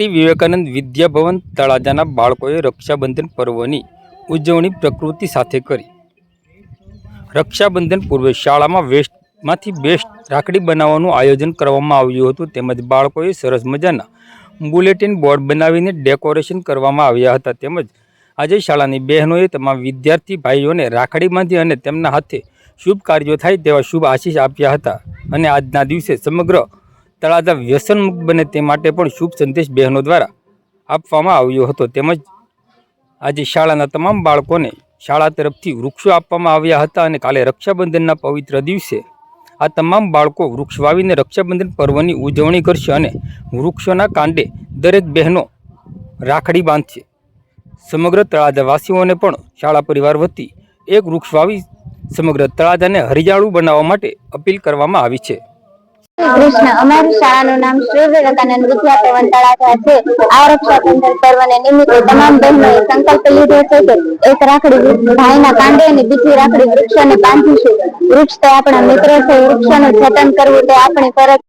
શ્રી વિવેકાનંદ વિદ્યાભવન તળાજાના બાળકોએ રક્ષાબંધન પર્વની ઉજવણી પ્રકૃતિ સાથે કરી। રક્ષાબંધન પૂર્વે શાળામાં વેસ્ટમાંથી બેસ્ટ રાખડી બનાવવાનું આયોજન કરવામાં આવ્યું હતું, તેમજ બાળકોએ સરસ મજાના બુલેટિન બોર્ડ બનાવીને ડેકોરેશન કરવામાં આવ્યા હતા। તેમજ આજે શાળાની બહેનોએ તમામ વિદ્યાર્થી ભાઈઓને રાખડી બાંધી અને તેમના હાથે શુભ કાર્યો થાય તેવા શુભ આશીષ આપ્યા હતા અને આજના દિવસે સમગ્ર તળાજા વ્યસનમુક્ત બને તે માટે પણ શુભ સંદેશ બહેનો દ્વારા આપવામાં આવ્યો હતો। તેમજ આજે શાળાના તમામ બાળકોને શાળા તરફથી વૃક્ષો આપવામાં આવ્યા હતા અને કાલે રક્ષાબંધનના પવિત્ર દિવસે આ તમામ બાળકો વૃક્ષ વાવીને રક્ષાબંધન પર્વની ઉજવણી કરશે અને વૃક્ષોના કાંડે દરેક બહેનો રાખડી બાંધશે। સમગ્ર તળાજાવાસીઓને પણ શાળા પરિવાર વતી એક વૃક્ષ વાવી સમગ્ર તળાજાને હરિયાળું બનાવવા માટે અપીલ કરવામાં આવી છે। કૃષ્ણ, અમારી શાળાનું નામ શ્રી વિવેકાનંદ વિદ્યાભવન તળાજા છે। આ રક્ષાબંધન પર્વને નિમિત્તે તમામ બહેનોએ સંકલ્પ લીધો છે કે એક રાખડી ભાઈના કાંડે અને બીજી રાખડી વૃક્ષોને બાંધીશું। વૃક્ષ તો આપણા મિત્ર છે, વૃક્ષોનું જતન કરવું તે આપણી ફરજ